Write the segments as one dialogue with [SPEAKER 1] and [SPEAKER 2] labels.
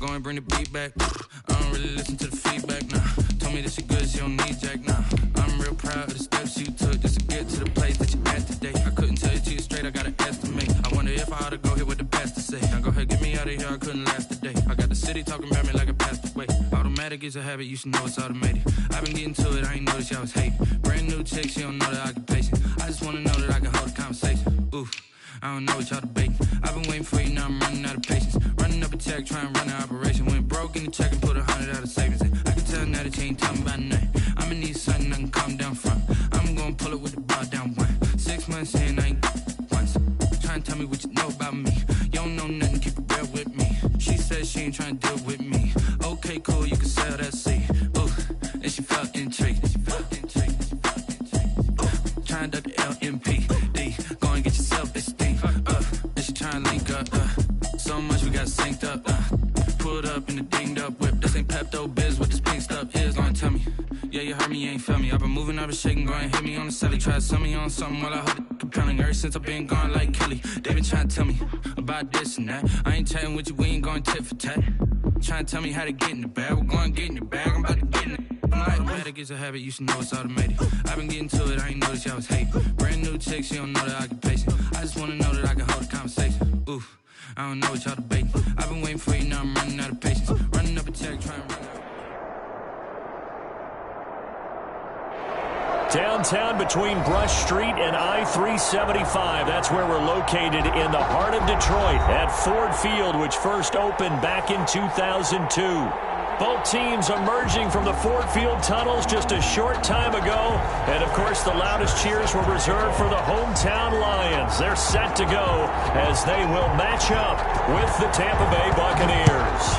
[SPEAKER 1] Go and bring the beat back. I don't really listen to the feedback, nah. Told me that she good, she don't need jack, nah. I'm real proud of the steps you took just to get to the place that you at today. I couldn't tell you to you straight, I gotta estimate. I wonder if I ought to go here with the pastor say. Now go ahead, get me out of here, I couldn't last a day. I got the city talking about me like a passed away. Automatic is a habit, you should know it's automated. I've been getting to it, I ain't noticed y'all was hating. Brand new chick, she don't know the occupation. I just wanna know that I can hold a conversation. Oof, I don't know what y'all debating. I've been waiting for you, now I'm running out of patience. Running up a check, trying to run an operation. Went broke in the check and put 100 out of savings in. I can tell now that you ain't talking about nothing. I'ma need something I can calm down from. I'm gonna pull it with the bar down one. 6 months in, I ain't once. Trying to tell me what you know about me. You don't know nothing, keep it real with me. She said she ain't trying to deal with me. Okay, cool, you can sell that seed. Ooh, and she felt intrigued. Trying to duck the LMPD. Go and get your self-esteem. And she trying to link up. So much we got synced up. Pulled up in the dinged up whip. This ain't Pepto-Biz, what this pink stuff is. Gonna tell me. Yeah, you heard me, you ain't felt me. I've been moving, I've been shaking, go and hit me on the celly. Try to sell me on something while I hold it compelling. Ever since I've been gone like Kelly. They been trying to tell me about this and that. I ain't chatting with you, we ain't going tit for tat. Trying to tell me how to get in the bag. We're going to get in the bag, I'm about to get in it. Automatic is a habit, you should know it's automated. I've been getting to it, I ain't noticed y'all was hating. Brand new chick, she don't know the occupation. I just wanna know that I can hold a conversation. Oof, I don't know what y'all debating. I've been waiting for you, now I'm running out of patience. Running up a check, trying to run out.
[SPEAKER 2] Downtown between Brush Street and I-375. That's where we're located in the heart of Detroit at Ford Field, which first opened back in 2002. Both teams emerging from the Ford Field tunnels just a short time ago. And, of course, the loudest cheers were reserved for the hometown Lions. They're set to go as they will match up with the Tampa Bay Buccaneers.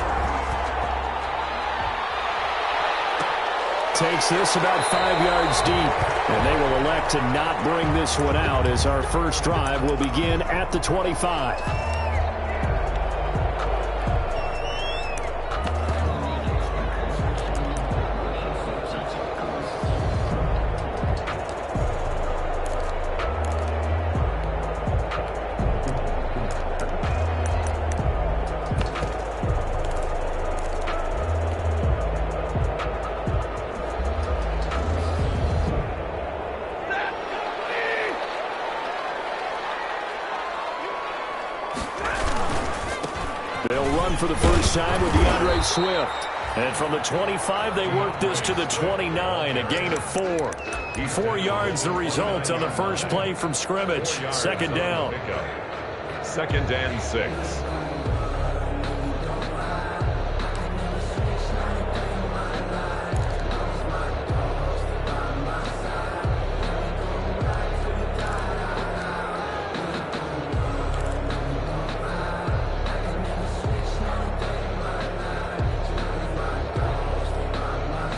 [SPEAKER 2] Takes this about 5 yards deep, and they will elect to not bring this one out as our first drive will begin at the 25. For the first time with DeAndre Swift. And from the 25, they work this to the 29, a gain of 4. 4 yards the result on the first play from scrimmage. Second down.
[SPEAKER 3] 2nd and 6.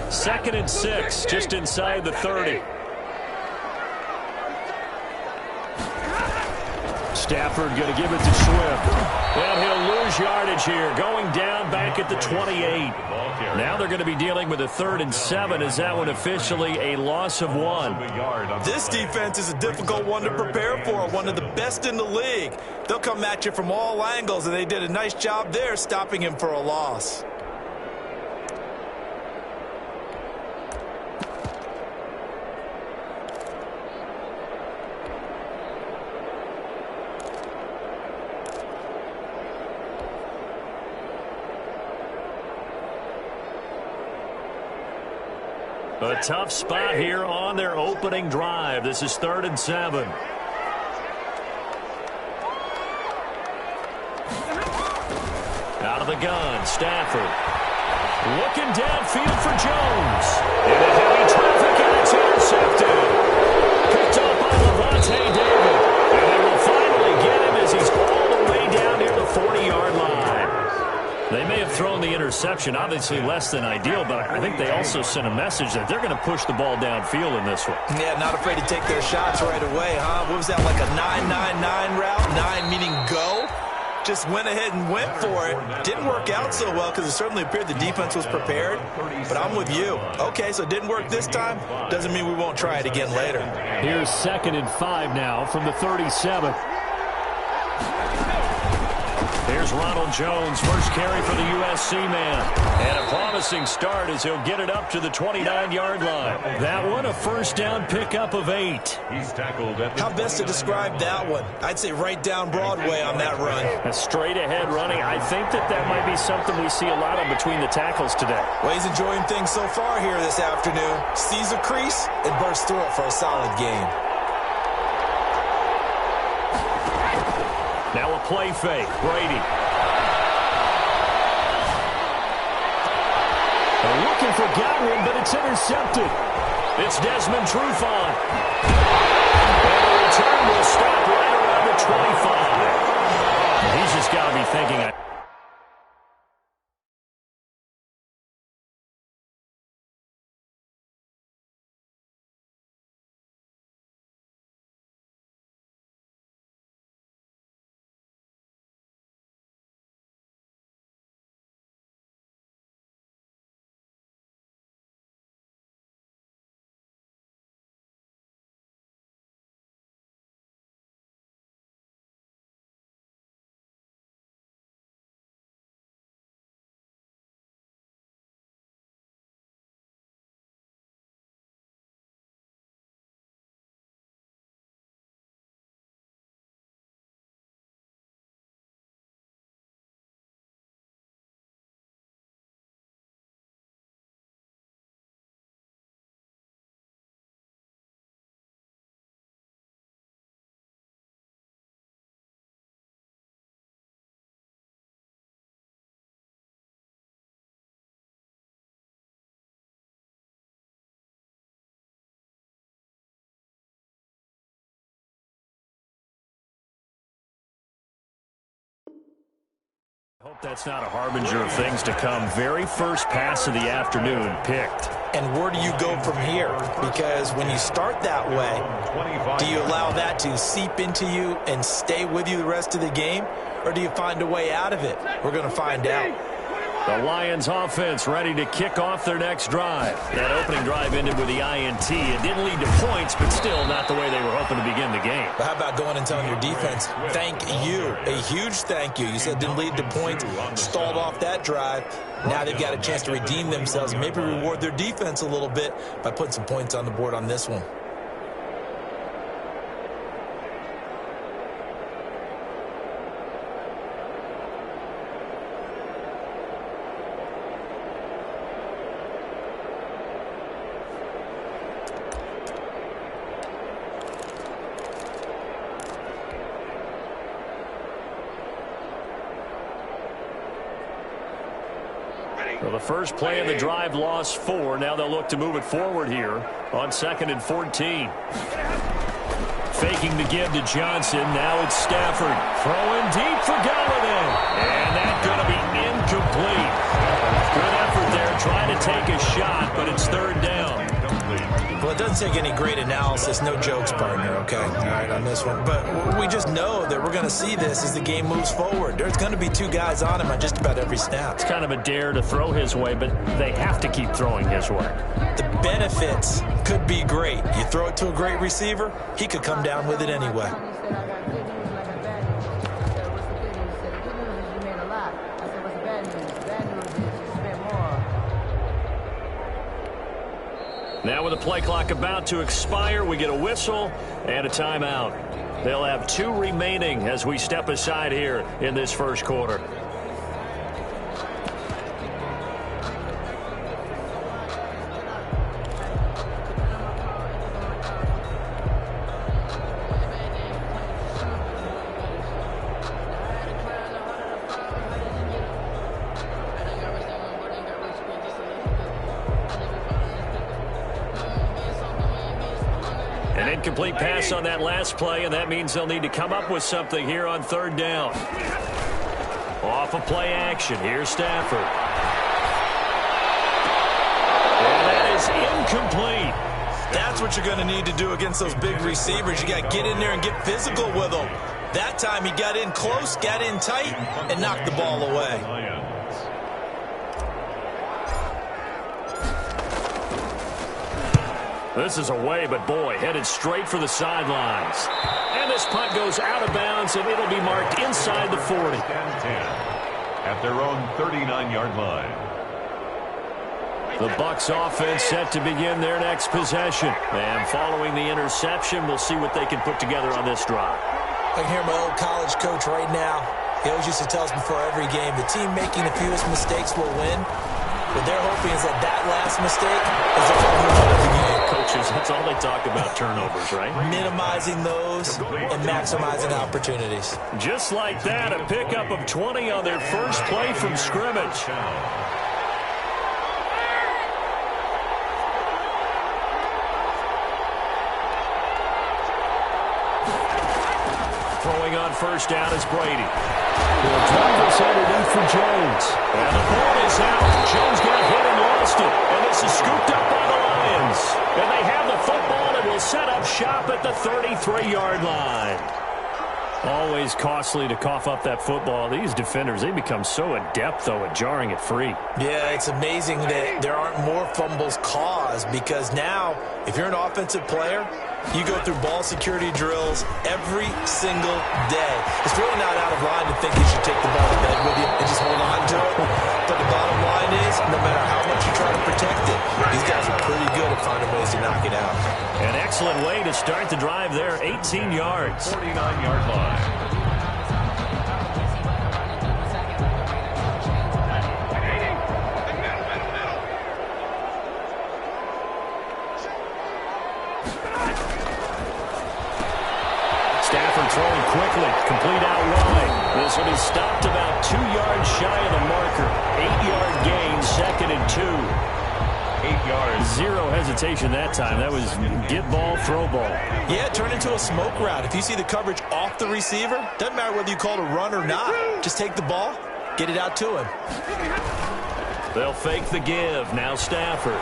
[SPEAKER 2] Second and 6, just inside the 30. Stafford going to give it to Swift. And he'll lose yardage here, going down back at the 28. Now they're going to be dealing with a 3rd and 7. Is that one officially a loss of 1?
[SPEAKER 4] This defense is a difficult one to prepare for, one of the best in the league. They'll come at you from all angles, and they did a nice job there stopping him for a loss.
[SPEAKER 2] A tough spot here on their opening drive. This is 3rd and 7. Out of the gun, Stafford. Looking downfield for Jones. In a heavy traffic, and it's intercepted. Picked up by Levante David. And they will finally get him as he's all the way down near the 40-yard line. They may have thrown the interception, obviously less than ideal, but I think they also sent a message that they're going to push the ball downfield in this one.
[SPEAKER 4] Yeah, not afraid to take their shots right away, huh? What was that, like a 9-9-9 route? 9 meaning go? Just went ahead and went for it. Didn't work out so well because it certainly appeared the defense was prepared, but I'm with you. Okay, so it didn't work this time. Doesn't mean we won't try it again later.
[SPEAKER 2] Here's 2nd and 5 now from the 37. Here's Ronald Jones, first carry for the USC man. And a promising start as he'll get it up to the 29-yard line. That one, a first down pickup of 8.
[SPEAKER 3] He's tackled at the
[SPEAKER 4] How best to describe that one? I'd say right down Broadway on that run.
[SPEAKER 2] A straight-ahead running. I think that might be something we see a lot of between the tackles today.
[SPEAKER 4] Well, he's enjoying things so far here this afternoon. Sees a crease and bursts through it for a solid gain.
[SPEAKER 2] Now a play fake. Brady. They're looking for Godwin, but it's intercepted. It's Desmond Trufant. And the return will stop right around the 25. He's just got to be thinking... Hope that's not a harbinger of things to come. Very first pass of the afternoon picked.
[SPEAKER 4] And where do you go from here? Because when you start that way, do you allow that to seep into you and stay with you the rest of the game? Or do you find a way out of it? We're going to find out.
[SPEAKER 2] The Lions offense ready to kick off their next drive. That opening drive ended with the INT. It didn't lead to points, but still not the way they were hoping to begin the game.
[SPEAKER 4] But how about going and telling your defense, thank you, a huge thank you. You said it didn't lead to points, stalled off that drive. Now they've got a chance to redeem themselves and maybe reward their defense a little bit by putting some points on the board on this one.
[SPEAKER 2] Well, the first play of the drive lost 4. Now they'll look to move it forward here on 2nd and 14. Faking the give to Johnson. Now it's Stafford. Throwing deep for Galladay. And that's going to be incomplete. Good effort there trying to take a shot, but it's 3rd down.
[SPEAKER 4] Well, it doesn't take any great analysis. No jokes, partner, okay? All right, on this one. But we just know that we're going to see this as the game moves forward. There's going to be 2 guys on him on just about every snap.
[SPEAKER 2] It's kind of a dare to throw his way, but they have to keep throwing his way.
[SPEAKER 4] The benefits could be great. You throw it to a great receiver, he could come down with it anyway.
[SPEAKER 2] Now with the play clock about to expire, we get a whistle and a timeout. They'll have 2 remaining as we step aside here in this first quarter. An incomplete pass on that last play, and that means they'll need to come up with something here on 3rd down. Off of play action. Here's Stafford. And that is incomplete.
[SPEAKER 4] That's what you're going to need to do against those big receivers. You got to get in there and get physical with them. That time he got in close, got in tight, and knocked the ball away.
[SPEAKER 2] This is away, but boy, headed straight for the sidelines. And And this punt goes out of bounds, and it'll be marked inside the 40.
[SPEAKER 3] 10 at their own 39-yard line.
[SPEAKER 2] The Bucs offense set to begin their next possession. And following the interception, we'll see what they can put together on this drive.
[SPEAKER 4] I can hear my old college coach right now. He always used to tell us before every game, the team making the fewest mistakes will win. What they're hoping is that last mistake is the final run of the game.
[SPEAKER 2] Coaches, that's all they talk about, turnovers, right?
[SPEAKER 4] Minimizing those and maximizing opportunities.
[SPEAKER 2] Just like that, a pickup of 20 on their first play from scrimmage. Throwing on first down is Brady. They'll drop this underneath for Jones. And the ball is out. Jones got hit and lost it. And this is scooped up by the Lions. And they have the football and will set up shop at the 33-yard line. Always costly to cough up that football. These defenders, they become so adept, though, at jarring it free.
[SPEAKER 4] Yeah, it's amazing that there aren't more fumbles caused because now, if you're an offensive player, you go through ball security drills every single day. It's really not out of line to think you should take the ball to bed with you and just hold on to it. But the bottom line is, no matter how much you try to protect it, these guys are pretty good at finding ways to knock it out.
[SPEAKER 2] An excellent way to start the drive there, 18 yards.
[SPEAKER 3] 49-yard line.
[SPEAKER 2] Stafford throwing quickly, complete out wide. This will be stopped about 2 yards shy of the marker. 8-yard gain, 2nd and 2.
[SPEAKER 3] 8 yards.
[SPEAKER 2] Zero hesitation that time. That was get ball, throw ball.
[SPEAKER 4] Yeah, turn into a smoke route. If you see the coverage off the receiver, doesn't matter whether you call it a run or not. Just take the ball, get it out to him.
[SPEAKER 2] They'll fake the give. Now Stafford.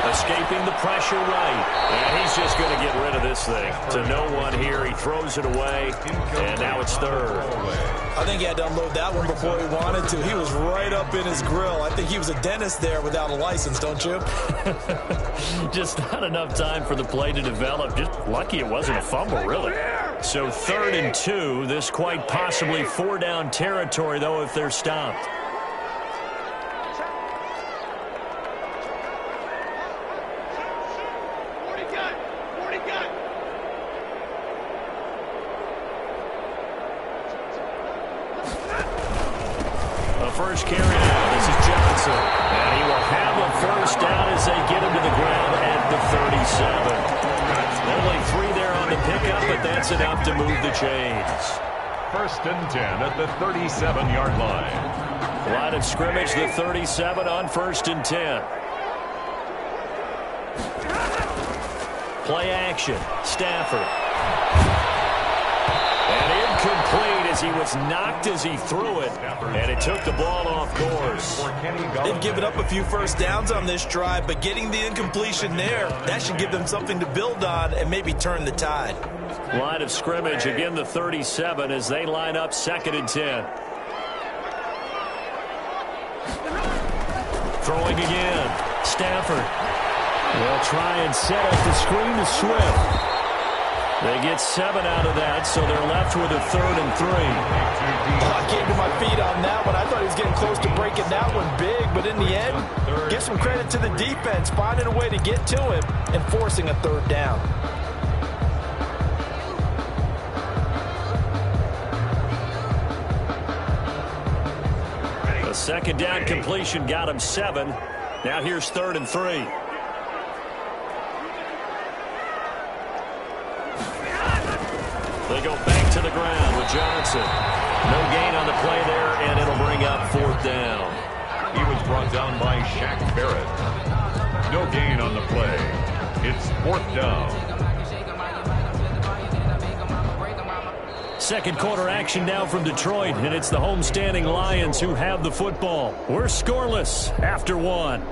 [SPEAKER 2] Escaping the pressure right. And he's just going to get rid of this thing. To no one here. He throws it away. And now it's third.
[SPEAKER 4] I think he had to unload that one before he wanted to. He was right up in his grill. I think he was a dentist there without a license, don't you?
[SPEAKER 2] Just not enough time for the play to develop. Just lucky it wasn't a fumble, really. So 3rd and 2. This quite possibly 4-down territory, though, if they're stopped. First carry now. This is Johnson. And he will have a first down as they get him to the ground at the 37. Only 3 there on the pickup, but that's enough to move the chains.
[SPEAKER 3] 1st and 10 at the 37-yard line.
[SPEAKER 2] Line of scrimmage, the 37 on 1st and 10. Play action. Stafford. And incomplete as he was knocked as he threw it. And it took the ball off course.
[SPEAKER 4] They've given up a few first downs on this drive, but getting the incompletion there, that should give them something to build on and maybe turn the tide.
[SPEAKER 2] Line of scrimmage, again the 37 as they line up 2nd and 10. Throwing again. Stafford. They'll try and set up the screen to Swift. They get 7 out of that, so they're left with a 3rd and 3.
[SPEAKER 4] I came to my feet on that one. I thought he was getting close to breaking that one big, but in the end, give some credit to the defense, finding a way to get to him and forcing a 3rd down.
[SPEAKER 2] A 2nd down completion got him 7. Now here's 3rd and 3. They go back to the ground with Johnson. No gain on the play there, and it'll bring up 4th down.
[SPEAKER 3] He was brought down by Shaq Barrett. No gain on the play. It's 4th down.
[SPEAKER 2] 2nd quarter action now from Detroit, and it's the homestanding Lions who have the football. We're scoreless after 1.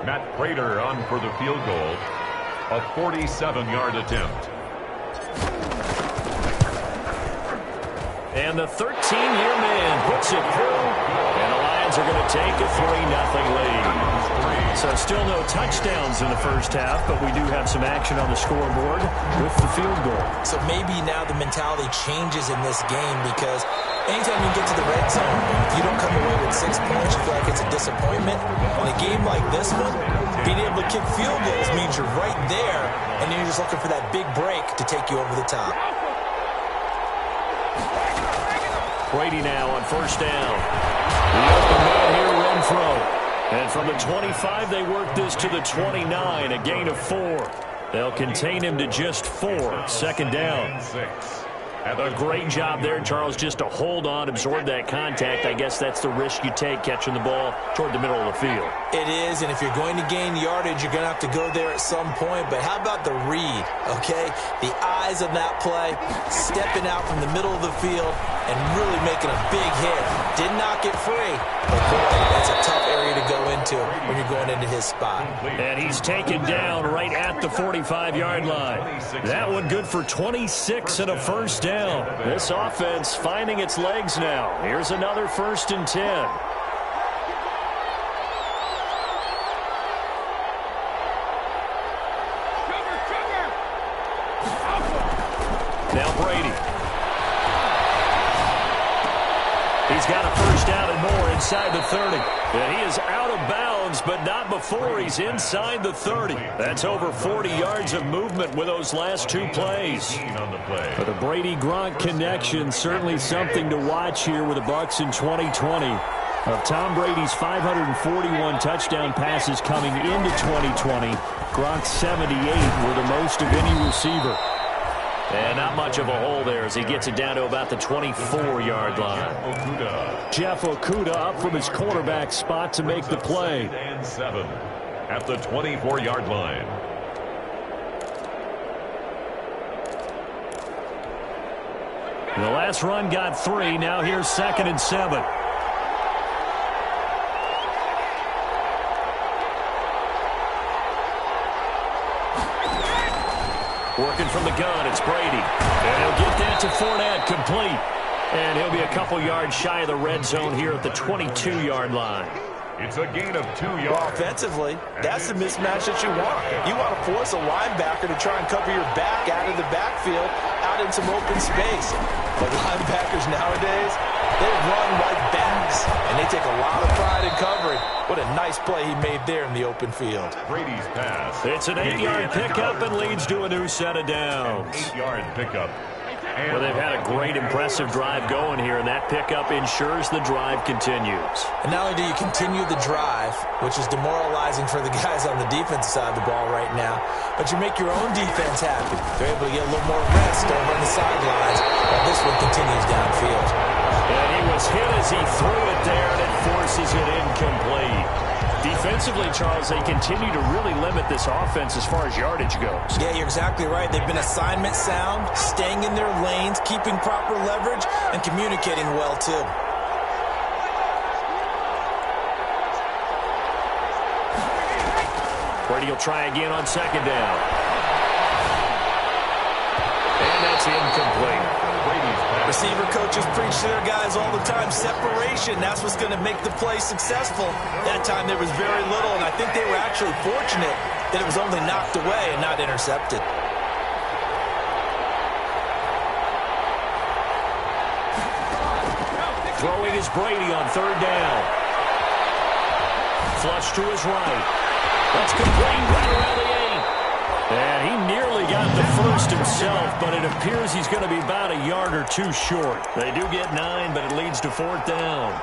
[SPEAKER 3] Matt Prater on for the field goal. A 47-yard attempt.
[SPEAKER 2] And the 13-year man puts it through. And the Lions are going to take a 3-0 lead. So still no touchdowns in the first half, but we do have some action on the scoreboard with the field goal.
[SPEAKER 4] So maybe now the mentality changes in this game because anytime you get to the red zone, if you don't come away with 6 points, you feel like it's a disappointment. In a game like this one, being able to kick field goals means you're right there, and then you're just looking for that big break to take you over the top.
[SPEAKER 2] Brady now on first down. The open man here, Renfro. And from the 25, they work this to the 29, a gain of 4. They'll contain him to just 4. Second down. A great job there, Charles, just to hold on, absorb that contact. I guess that's the risk you take catching the ball toward the middle of the field.
[SPEAKER 4] It is, and if you're going to gain yardage, you're going to have to go there at some point. But how about the read, okay? The eyes of that play, stepping out from the middle of the field and really making a big hit. Did not get free, but boy, that's a tough area to go into when you're going into his spot.
[SPEAKER 2] And he's taken down right at the 45-yard line. That one good for 26 and a first down. This offense finding its legs now. Here's another 1st and 10. Now Brady. He's got a first down and more inside the 30. And he is out of bounds, but not before he's inside the 30. That's over 40 yards of movement with those last 2 plays. But the Brady-Gronk connection, certainly something to watch here with the Bucs in 2020. Of Tom Brady's 541 touchdown passes coming into 2020, Gronk's 78 were the most of any receiver. And not much of a hole there as he gets it down to about the 24-yard line. Jeff Okudah up from his quarterback spot to make the play.
[SPEAKER 3] And 7 at the 24-yard line.
[SPEAKER 2] The last run got 3. Now here's 2nd and 7. Working from the gun, it's Brady. And he'll get that to Fournette, complete. And he'll be a couple yards shy of the red zone here at the 22-yard line.
[SPEAKER 3] It's a gain of 2 yards.
[SPEAKER 4] Well, offensively, that's the mismatch that you want. You want to force a linebacker to try and cover your back out of the backfield, out in some open space. But linebackers nowadays, they run like backs, and they take a lot of pride in covering. What a nice play he made there in the open field.
[SPEAKER 3] Brady's pass.
[SPEAKER 2] It's an 8-yard pickup and leads to a new set of downs.
[SPEAKER 3] 8-yard pickup.
[SPEAKER 2] Well, they've had a great, impressive drive going here, and that pickup ensures the drive continues.
[SPEAKER 4] And not only do you continue the drive, which is demoralizing for the guys on the defensive side of the ball right now, but you make your own defense happy. They're able to get a little more rest over on the sidelines while this one continues downfield.
[SPEAKER 2] And he was hit as he threw it there, and it forces it incomplete. Defensively, Charles, they continue to really limit this offense as far as yardage goes.
[SPEAKER 4] Yeah, you're exactly right. They've been assignment sound, staying in their lanes, keeping proper leverage, and communicating well, too.
[SPEAKER 2] Brady will try again on 2nd down. And that's incomplete.
[SPEAKER 4] Receiver coaches preach to their guys all the time. Separation, that's what's going to make the play successful. That time there was very little, and I think they were actually fortunate that it was only knocked away and not intercepted.
[SPEAKER 2] Throwing is Brady on 3rd down. Flush to his right. That's complete right around the 8. And he nearly got the first himself, but it appears he's going to be about a yard or 2 short. They do get 9, but it leads to 4th down.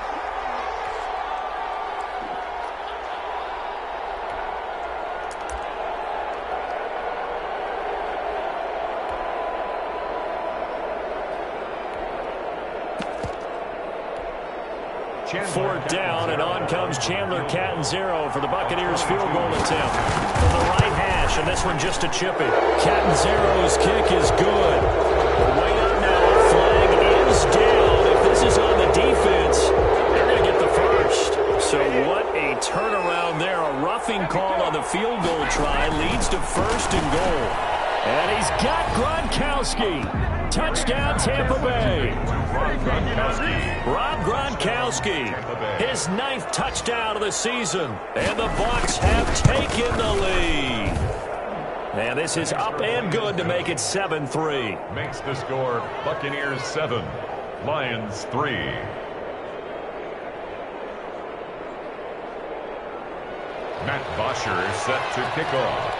[SPEAKER 2] Fourth down, and on comes Chandler Catanzaro for the Buccaneers field goal attempt. From the right hash, and this one just a chip it. Catanzaro's kick is good. Wait up now, a flag is down. If this is on the defense, they're going to get the first. So what a turnaround there. A rough roughing call on the field goal try leads to 1st and goal. And he's got Gronkowski. Touchdown, Tampa Bay. Rob Gronkowski, his 9th touchdown of the season. And the Bucs have taken the lead. And this is up and good to make it 7-3.
[SPEAKER 3] Makes the score Buccaneers 7, Lions 3. Matt Bosher set to kick off.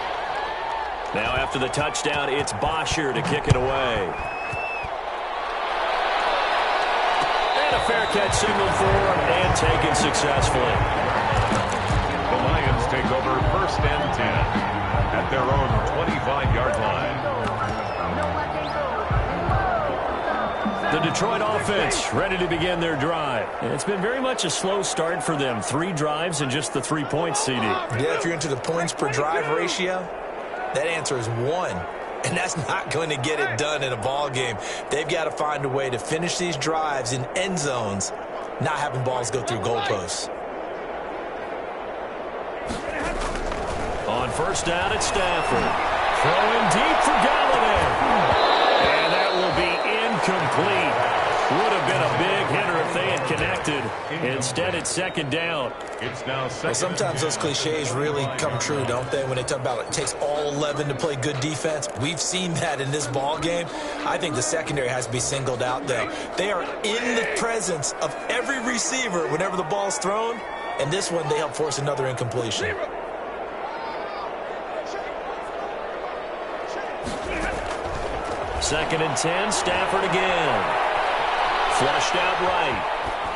[SPEAKER 2] Now after the touchdown, it's Bosher to kick it away. And a fair catch signaled for and taken successfully.
[SPEAKER 3] The Lions take over 1st and 10 at their own 25-yard line.
[SPEAKER 2] The Detroit offense ready to begin their drive. And it's been very much a slow start for them. 3 drives and just the 3 points, CD.
[SPEAKER 4] Yeah, if you're into the points per drive ratio, that answer is 1. And that's not going to get it done in a ball game. They've got to find a way to finish these drives in end zones, not having balls go through goalposts.
[SPEAKER 2] On 1st down at Stafford. Throwing deep for Galladay. And that will be incomplete. Would have been a big hitter if they had connected. Instead, it's 2nd down.
[SPEAKER 3] It's now 2nd.
[SPEAKER 4] Well, sometimes those cliches really come true, don't they? When they talk about it takes all 11 to play good defense. We've seen that in this ball game. I think the secondary has to be singled out, though. They are in the presence of every receiver whenever the ball's thrown. And this one, they help force another incompletion.
[SPEAKER 2] Second and 10, Stafford again. Flushed out right.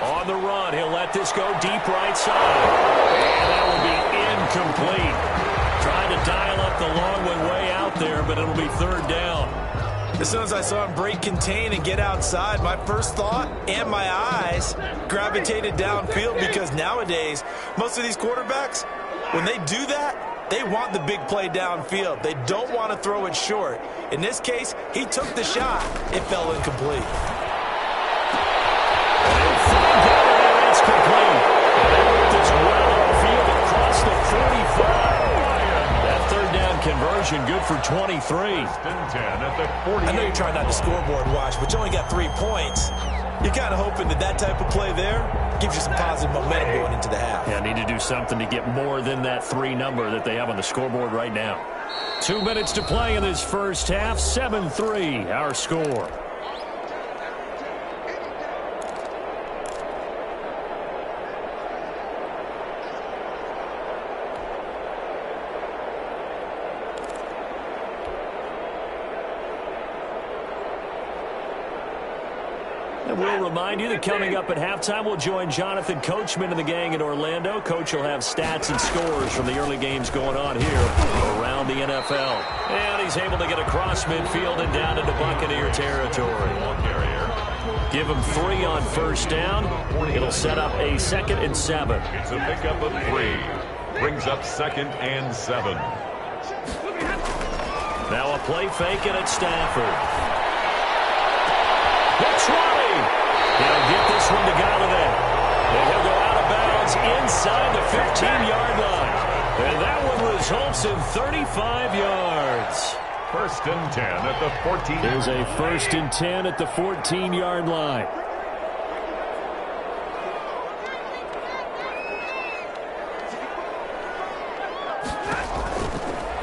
[SPEAKER 2] On the run, he'll let this go deep right side. And that will be incomplete. Trying to dial up the long one way out there, but it'll be 3rd down.
[SPEAKER 4] As soon as I saw him break contain and get outside, my first thought and my eyes gravitated downfield, because nowadays, most of these quarterbacks, when they do that, they want the big play downfield. They don't want to throw it short. In this case, he took the shot. It fell incomplete.
[SPEAKER 2] It's complete. They worked this well upfield across the 45. That 3rd down conversion good for 23.
[SPEAKER 3] 10 at the 40.
[SPEAKER 4] I know you're trying not to scoreboard watch, but you only got 3 points. You're kind of hoping that type of play there gives you some positive momentum going into the half.
[SPEAKER 2] Yeah, need to do something to get more than that 3 number that they have on the scoreboard right now. 2 minutes to play in this first half. 7-3, our score. We'll remind you that coming up at halftime, we'll join Jonathan Coachman and the gang in Orlando. Coach will have stats and scores from the early games going on here around the NFL. And he's able to get across midfield and down into Buccaneer territory. Give him 3 on 1st down. It'll set up a 2nd and 7.
[SPEAKER 3] It's a pickup of 3. Brings up 2nd and 7.
[SPEAKER 2] Now a play fake and it's Stafford. Looks running. He'll get this one to Galladay. And he'll go out of bounds inside the 15-yard line. And that one results in 35 yards.
[SPEAKER 3] 1st and 10 at the 14.
[SPEAKER 2] There's a 1st and 10 at the 14-yard line.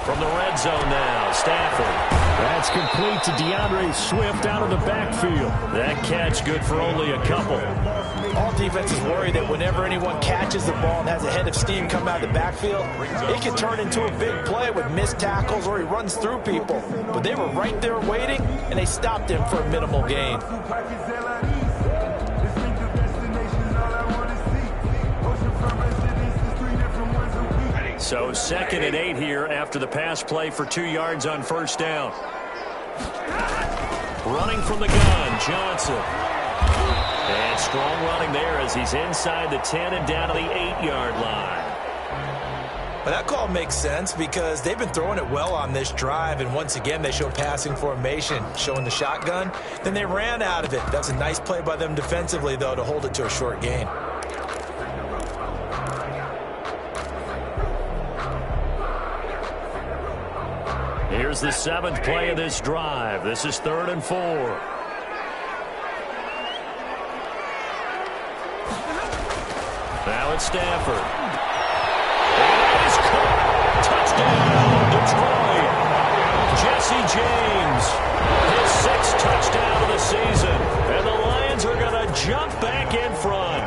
[SPEAKER 2] From the red zone now, Stafford. That's complete to DeAndre Swift out of the backfield. That catch good for only a couple.
[SPEAKER 4] All defenses worry that whenever anyone catches the ball and has a head of steam come out of the backfield, it can turn into a big play with missed tackles or he runs through people. But they were right there waiting, and they stopped him for a minimal gain.
[SPEAKER 2] So 2nd and 8 here after the pass play for 2 yards on 1st down. Running from the gun, Johnson. And strong running there as he's inside the 10 and down to the 8-yard line.
[SPEAKER 4] But that call makes sense because they've been throwing it well on this drive, and once again they show passing formation, showing the shotgun. Then they ran out of it. That's a nice play by them defensively, though, to hold it to a short gain.
[SPEAKER 2] Here's the 7th play of this drive. This is 3rd and 4. Now it's Stafford. It is caught. Touchdown, Detroit. Jesse James, his 6th touchdown of the season. And the Lions are going to jump back in front.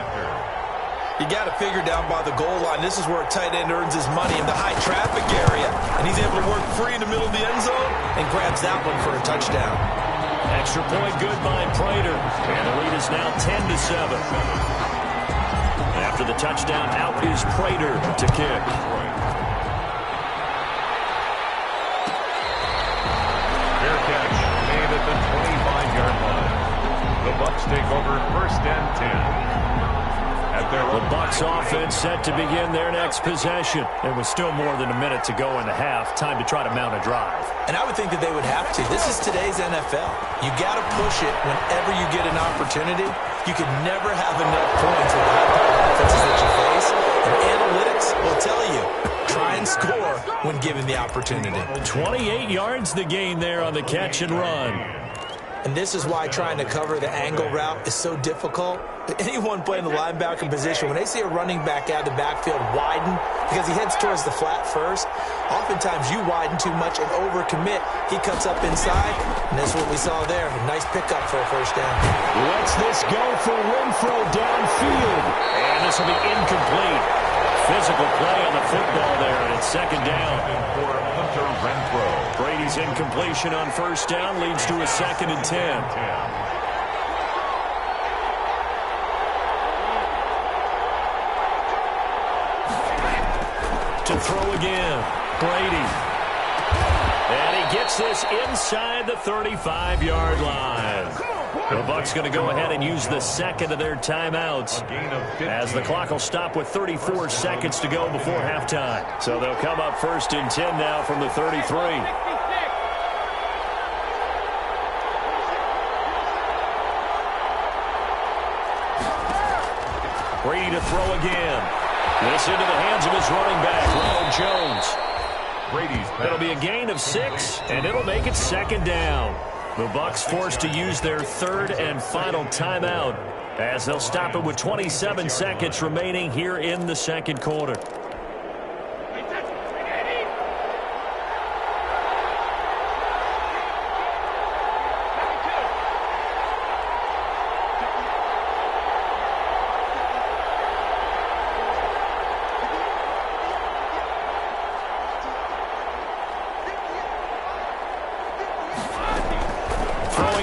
[SPEAKER 4] You got to figure down by the goal line. This is where a tight end earns his money in the high traffic area. And he's able to work free in the middle of the end zone and grabs that one for a touchdown.
[SPEAKER 2] Extra point good by Prater. And the lead is now 10-7. After the touchdown, out is Prater to kick.
[SPEAKER 3] Fair catch made at the 25-yard line. The Bucs take over 1st and 10.
[SPEAKER 2] The Bucs offense set to begin their next possession. There was still more than a minute to go in the half. Time to try to mount a drive.
[SPEAKER 4] And I would think that they would have to. This is today's NFL. You got to push it whenever you get an opportunity. You can never have enough points with the high-powered offenses that you face. And analytics will tell you, try and score when given the opportunity.
[SPEAKER 2] 28 yards the gain there on the catch and run.
[SPEAKER 4] And this is why trying to cover the angle route is so difficult. Anyone playing the linebacker position, when they see a running back out of the backfield widen because he heads towards the flat first, oftentimes you widen too much and overcommit. He cuts up inside, and that's what we saw there. A nice pickup for a 1st down.
[SPEAKER 2] Let's this go for Renfro downfield. And this will be incomplete. Physical play on the football there, and it's 2nd down.
[SPEAKER 3] For Hunter Renfro.
[SPEAKER 2] Brady's incompletion on 1st down leads to a 2nd and 10. To throw again, Brady. And he gets this inside the 35-yard line. The Bucs going to go ahead and use the 2nd of their timeouts as the clock will stop with 34 seconds to go before halftime. So they'll come up 1st and 10 now from the 33. Brady to throw again. This into the hands of his running back, Ronald Jones. It'll be a gain of 6, and it'll make it 2nd down. The Bucs forced to use their 3rd and final timeout as they'll stop it with 27 seconds remaining here in the 2nd quarter.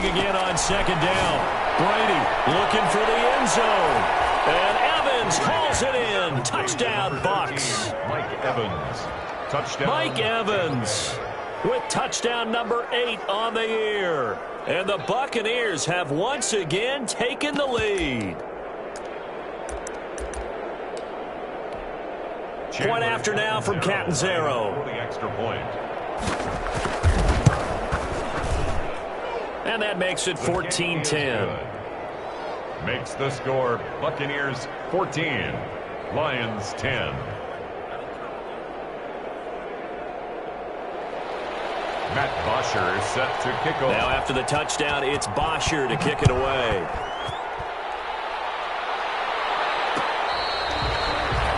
[SPEAKER 2] Again on 2nd down. Brady looking for the end zone. And Evans calls it in. Touchdown, Bucs.
[SPEAKER 3] Mike Evans. Touchdown.
[SPEAKER 2] Mike Evans with touchdown number 8 on the year. And the Buccaneers have once again taken the lead. Point after now from Catanzaro.
[SPEAKER 3] For the extra point.
[SPEAKER 2] And that makes it 14-10.
[SPEAKER 3] Makes the score Buccaneers 14, Lions 10. Matt Bosher is set to kick off.
[SPEAKER 2] Now after the touchdown, it's Bosher to kick it away.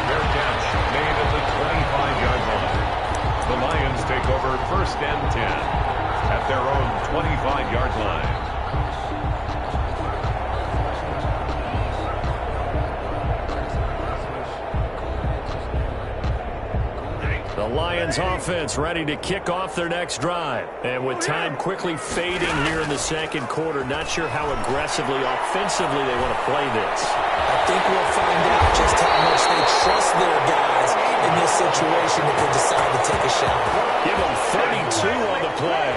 [SPEAKER 3] Fair catch made at the 25-yard line. The Lions take over 1st and 10. At their own 25-yard line.
[SPEAKER 2] The Lions offense ready to kick off their next drive. And with time quickly fading here in the 2nd quarter, not sure how aggressively, offensively they want to play this.
[SPEAKER 4] I think we'll find out just how much they trust their guys in this situation if they decide to take a shot.
[SPEAKER 2] Give them 32 on the play.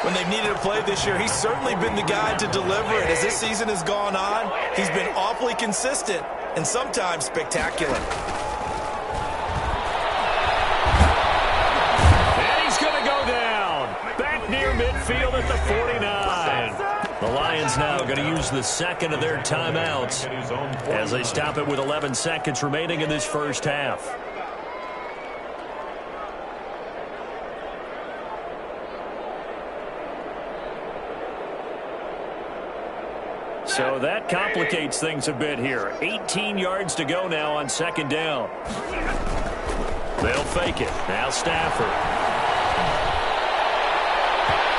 [SPEAKER 4] When they've needed a play this year, he's certainly been the guy to deliver it. As this season has gone on, he's been awfully consistent and sometimes spectacular.
[SPEAKER 2] And he's going to go down. Back near midfield at the 49. The Lions now going to use the 2nd of their timeouts as they stop it with 11 seconds remaining in this 1st half. So that complicates things a bit here. 18 yards to go now on second down. They'll fake it. Now Stafford.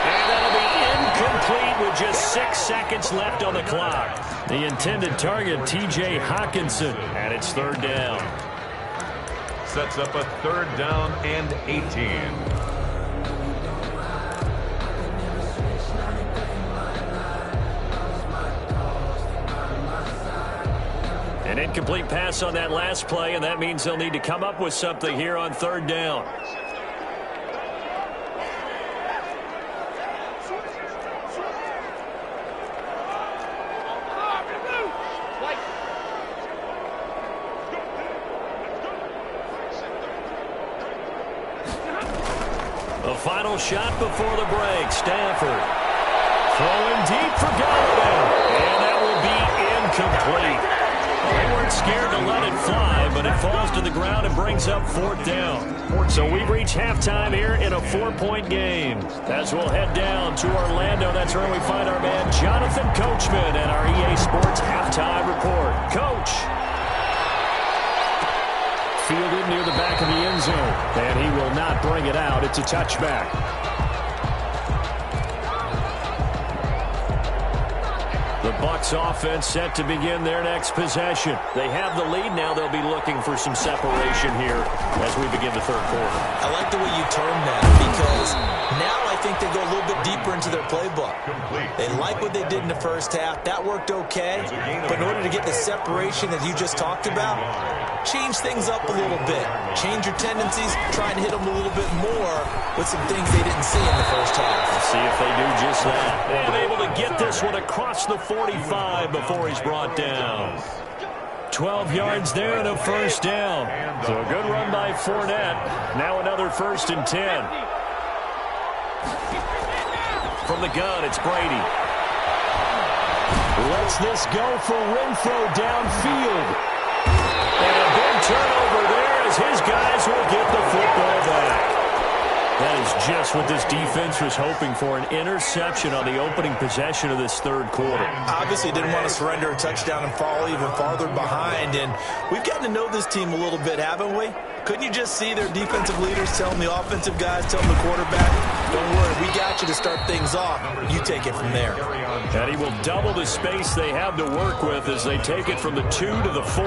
[SPEAKER 2] And that'll be incomplete with just 6 seconds left on the clock. The intended target, T.J. Hawkinson, and it's third down.
[SPEAKER 3] Sets up a third down and 18.
[SPEAKER 2] An incomplete pass on that last play, and that means they'll need to come up with something here on third down. The final shot before the break. Stafford throwing deep for Galloway, and that will be incomplete. They weren't scared to let it fly, but it falls to the ground and brings up fourth down. So we've reached halftime here in a 4-point game. As we'll head down to Orlando, that's where we find our man Jonathan Coachman and our EA Sports halftime report. Coach. Fielded near the back of the end zone, and he will not bring it out. It's a touchback. The Bucs offense set to begin their next possession. They have the lead now. They'll be looking for some separation here as we begin the third quarter.
[SPEAKER 4] I like the way you term that because now I think they go a little bit deeper into their playbook. They like what they did in the first half. That worked okay. But in order to get the separation that you just talked about, change things up a little bit. Change your tendencies. Try and hit them a little bit more with some things they didn't see in the first half.
[SPEAKER 2] Let's see if they do just that. And able to get this one across the 45 before he's brought down. 12 yards there and a first down. So a good run by Fournette. Now another 1st and 10. From the gun, it's Brady. Lets this go for Renfro downfield. And a big turnover there as his guys will get the football back. That is just what this defense was hoping for, an interception on the opening possession of this third quarter.
[SPEAKER 4] Obviously didn't want to surrender a touchdown and fall even farther behind, and we've gotten to know this team a little bit, haven't we? Couldn't you just see their defensive leaders telling the offensive guys, telling the quarterback, don't worry, we got you to start things off. You take it from there.
[SPEAKER 2] And he will double the space they have to work with as they take it from the 2 to the 4.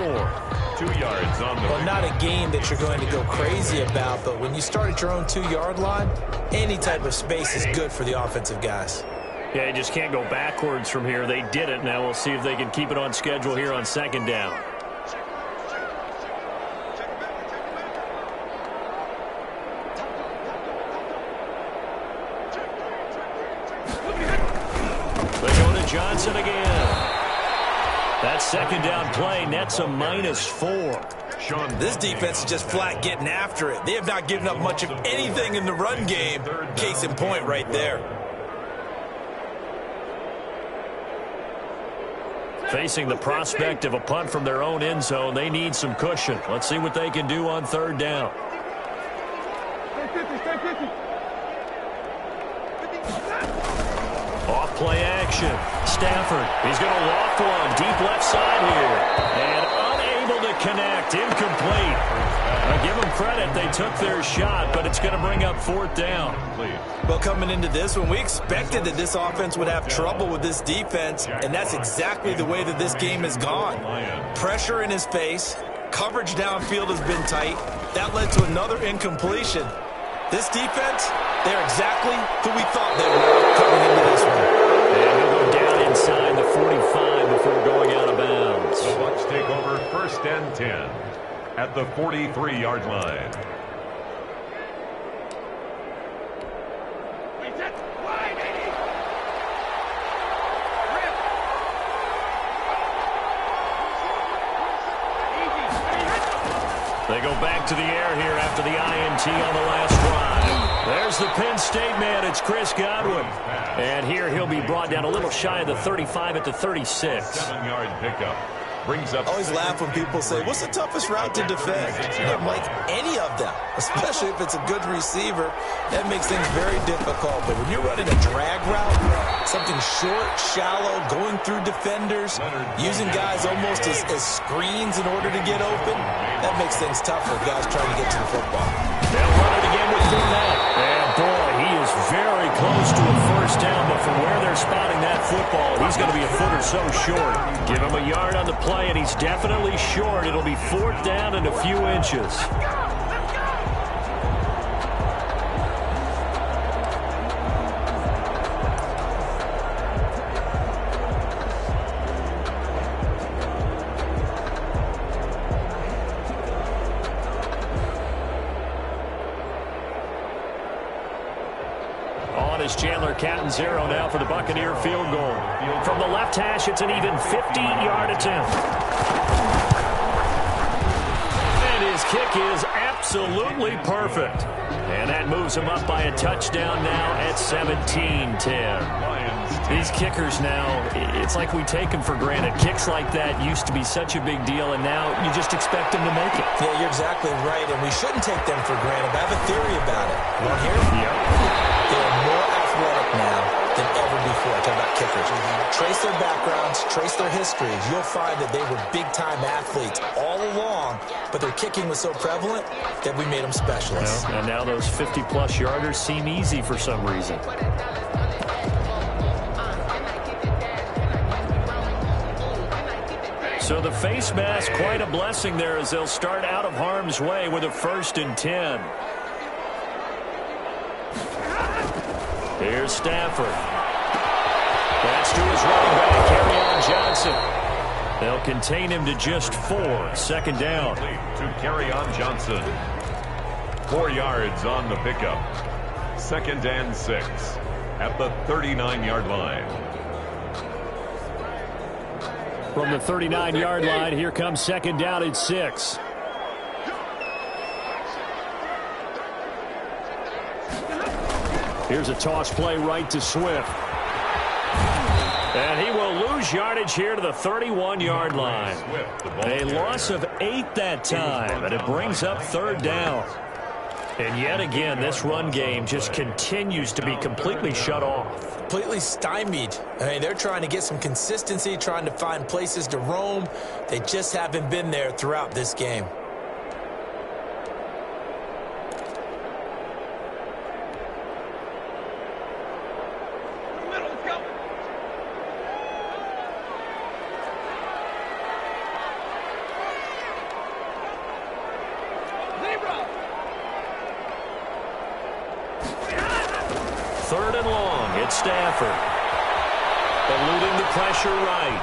[SPEAKER 3] 2 yards on the
[SPEAKER 4] Well, not a game that you're going to go crazy about, but when you start at your own 2-yard line, any type of space is good for the offensive guys.
[SPEAKER 2] Yeah, you just can't go backwards from here. They did it. Now we'll see if they can keep it on schedule here on second down. They go to Johnson again. That second down play nets a -4.
[SPEAKER 4] This defense is just flat getting after it. They have not given up much of anything in the run game. Case in point right there.
[SPEAKER 2] Facing the prospect of a punt from their own end zone, they need some cushion. Let's see what they can do on third down. Off play action. Stafford, he's going to loft one deep left side here. And unable to connect, incomplete. I'll give them credit, they took their shot, but it's going to bring up fourth down.
[SPEAKER 4] Well, coming into this one, we expected that this offense would have trouble with this defense, and that's exactly the way that this game has gone. Pressure in his face, coverage downfield has been tight. That led to another incompletion. This defense, they're exactly who we thought they were coming into this one.
[SPEAKER 2] And he'll go down inside the 45 before going out of bounds.
[SPEAKER 3] The Bucs take over 1st and 10 at the 43-yard line.
[SPEAKER 2] They go back to the air here after the INT on the last drive. There's the Penn State man. It's Chris Godwin. And here he'll be brought down a little shy of the 35 at the 36.
[SPEAKER 3] 7-yard pickup. Brings up.
[SPEAKER 4] I always laugh when people say, what's the toughest route to defend? And I'm like, any of them, especially if it's a good receiver. That makes things very difficult. But when you're running a drag route, something short, shallow, going through defenders, using guys almost as screens in order to get open, that makes things tough for guys trying to get to the football.
[SPEAKER 2] They'll run it again with Fournette. And boy, he is very close to a first down, but from where they're spotting that football, he's going to be a foot or so short. Give him a yard on the play, and he's definitely short. It'll be 4th down and a few inches. Chandler Catanzaro now for the Buccaneer field goal. From the left hash, it's an even 50-yard attempt. And his kick is absolutely perfect. And that moves him up by a touchdown now at 17-10. These kickers now, it's like we take them for granted. Kicks like that used to be such a big deal, and now you just expect them to make it.
[SPEAKER 4] Yeah, you're exactly right, and we shouldn't take them for granted. I have a theory about it. You want to hear it?
[SPEAKER 2] Yep.
[SPEAKER 4] They're more athletic now than ever before. Talk about kickers. Trace their backgrounds, trace their histories. You'll find that they were big-time athletes all along, but their kicking was so prevalent that we made them specialists.
[SPEAKER 2] And now those 50-plus yarders seem easy for some reason. So the face mask, quite a blessing there as they'll start out of harm's way with a 1st and 10. Here's Stafford. That's to his running back, Kerryon Johnson. They'll contain him to just 4. 2nd down.
[SPEAKER 3] To Kerryon Johnson. 4 yards on the pickup. 2nd and 6 at the 39-yard line.
[SPEAKER 2] From the 39-yard line, here comes 2nd down at 6. Here's a toss play right to Swift. And he will lose yardage here to the 31-yard line. A loss of 8 that time, and it brings up 3rd down. And yet again, this run game just continues to be completely shut off.
[SPEAKER 4] Completely stymied. I mean, they're trying to get some consistency, trying to find places to roam. They just haven't been there throughout this game.
[SPEAKER 2] Stafford. Eluding the pressure right.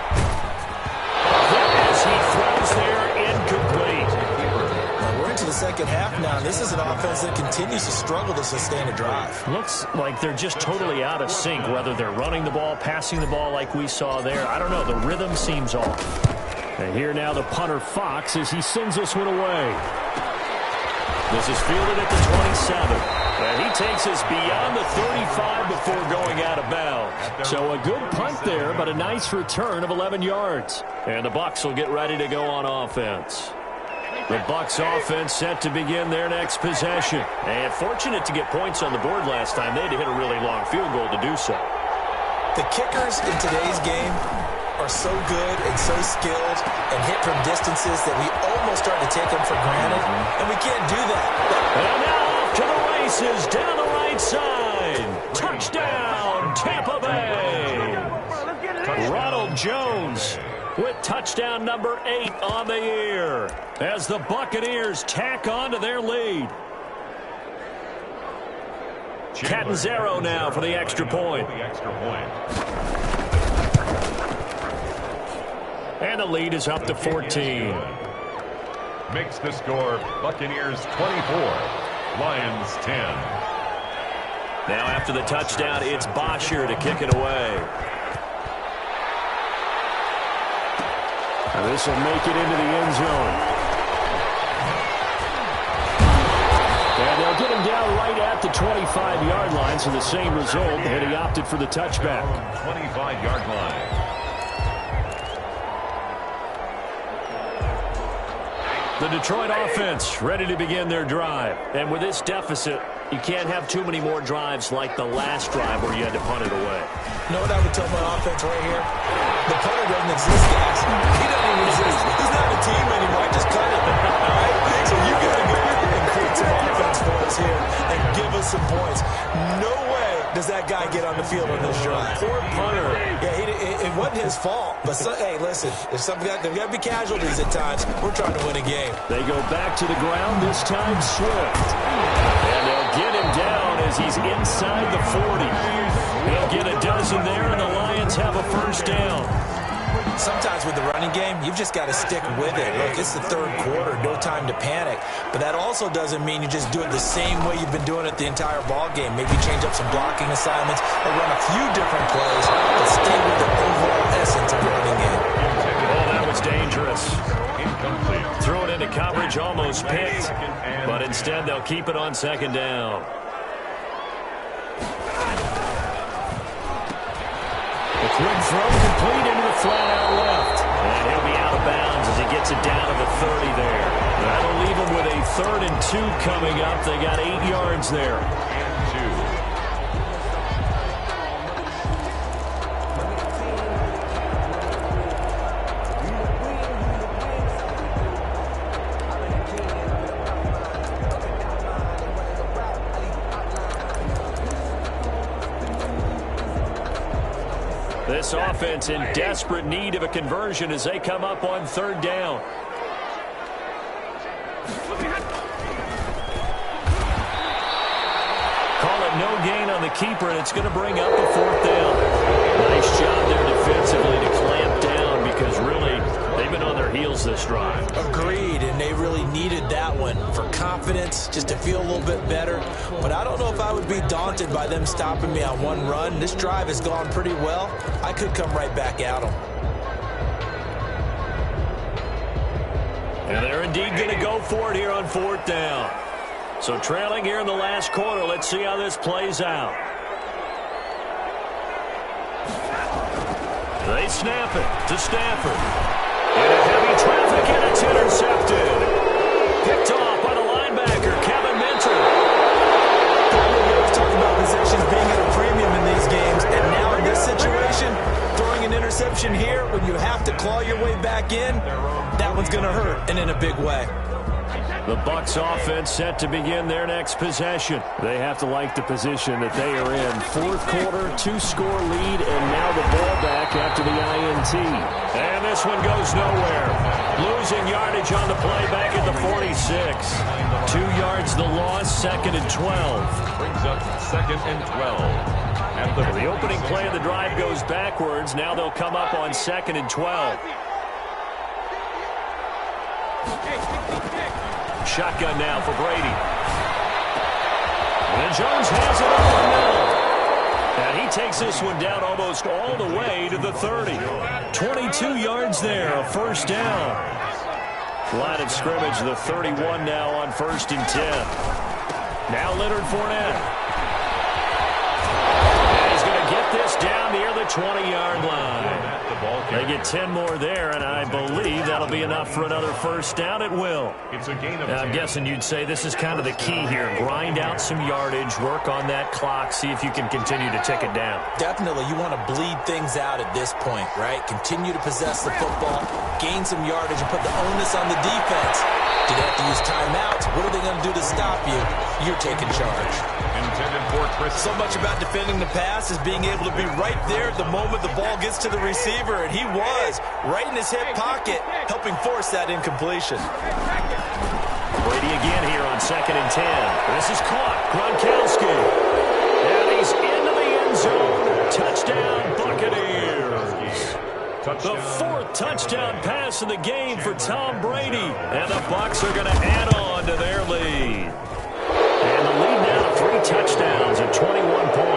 [SPEAKER 2] As he throws there, incomplete.
[SPEAKER 4] Now we're into the 2nd half now. This is an offense that continues to struggle to sustain a drive.
[SPEAKER 2] Looks like they're just totally out of sync, whether they're running the ball, passing the ball like we saw there. I don't know. The rhythm seems off. And here now the punter, Fox, as he sends this one away. This is fielded at the 27. And he takes us beyond the 35 before going out of bounds. So a good punt there, but a nice return of 11 yards. And the Bucs will get ready to go on offense. The Bucs offense set to begin their next possession. And fortunate to get points on the board last time. They had to hit a really long field goal to do so.
[SPEAKER 4] The kickers in today's game are so good and so skilled and hit from distances that we almost start to take them for granted. And we can't do that.
[SPEAKER 2] And now to the races down the right side. Touchdown, Tampa Bay. Ronald Jones with touchdown number 8 on the year as the Buccaneers tack on to their lead. Catanzaro now for the extra point. And the lead is up to 14.
[SPEAKER 3] Makes the score Buccaneers 24. Lions 10.
[SPEAKER 2] Now after the touchdown, it's Bosher to kick it away. Now this will make it into the end zone. And they'll get him down right at the 25-yard line, so the same result, and he opted for the touchback.
[SPEAKER 3] 25-yard line.
[SPEAKER 2] The Detroit offense ready to begin their drive. And with this deficit, you can't have too many more drives like the last drive where you had to punt it away.
[SPEAKER 4] You know what I would tell my offense right here? The punter doesn't exist, guys. He doesn't even exist. He's not a team anymore. I just cut it. All right? So you got to go and create some offense for us here and give us some points. No way does that guy get on the field on this drive.
[SPEAKER 2] Poor punter.
[SPEAKER 4] Yeah, it wasn't his fault. But, hey, listen, there's got to be casualties at times. We're trying to win a game.
[SPEAKER 2] They go back to the ground, this time Swift. And they'll get him down as he's inside the 40. He'll get a dozen there, and the Lions have a first down.
[SPEAKER 4] Sometimes with the running game, you've just got to stick with it. Look, it's the third quarter, no time to panic. But that also doesn't mean you just do it the same way you've been doing it the entire ball game. Maybe change up some blocking assignments or run a few different plays, but stay with the overall essence of the running game.
[SPEAKER 2] Oh, that was dangerous. Incomplete. Throw it into coverage, almost picked. But instead, they'll keep it on second down. The quick throw complete into the flat out left. And he'll be out of bounds as he gets it down to the 30 there. That'll leave him with a 3rd and 2 coming up. They got 8 yards there. And 2. This offense in desperate need of a conversion as they come up on 3rd down. Call it no gain on the keeper, and it's going to bring up a 4th down. Nice job there defensively to clamp down because really they've been on their heels this drive.
[SPEAKER 4] Agreed, and they really needed that one for confidence, just to feel a little bit better. But I don't know if I would be daunted by them stopping me on one run. This drive has gone pretty well. I could come right back at them.
[SPEAKER 2] And they're indeed going to go for it here on 4th down. So trailing here in the last quarter, let's see how this plays out. They snap it to Stafford. Into heavy traffic, and it's intercepted. Picked off by the linebacker, Kevin Minter.
[SPEAKER 4] We always talk about possessions being at a premium in these games, and now in this situation, throwing an interception here when you have to claw your way back in, that one's going to hurt, and in a big way.
[SPEAKER 2] The Bucs offense set to begin their next possession. They have to like the position that they are in. 4th quarter, 2-score lead, and now the ball back after the INT. And this one goes nowhere. Losing yardage on the play back at the 46. 2 yards the loss, 2nd and 12.
[SPEAKER 3] Brings up 2nd and 12.
[SPEAKER 2] The opening play of the drive goes backwards. Now they'll come up on 2nd and 12. Shotgun now for Brady. And Jones has it over the middle. And he takes this one down almost all the way to the 30. 22 yards there, a first down. Line of scrimmage, the 31 now on 1st and 10. Now Leonard Fournette. And he's going to get this down near the 20-yard line. They get 10 more there, and I believe that'll be enough for another first down. It will.
[SPEAKER 3] It's a gain of
[SPEAKER 2] I'm guessing you'd say this is kind of the key here. Grind out some yardage, work on that clock, see if you can continue to tick it down.
[SPEAKER 4] Definitely, you want to bleed things out at this point, right? Continue to possess the football, gain some yardage, and put the onus on the defense. Do they have to use timeouts? What are they going to do to stop you? You're taking charge.
[SPEAKER 3] intended for Chris.
[SPEAKER 4] So much about defending the pass is being able to be right there at the moment the ball gets to the receiver, and he was right in his hip pocket, helping force that incompletion.
[SPEAKER 2] Brady again here on 2nd and 10. This is caught. Gronkowski. And he's into the end zone. Touchdown, Buccaneers. The 4th touchdown pass of the game for Tom Brady. And the Bucs are going to add on to their lead. And the lead now to 3 touchdowns at 21 points.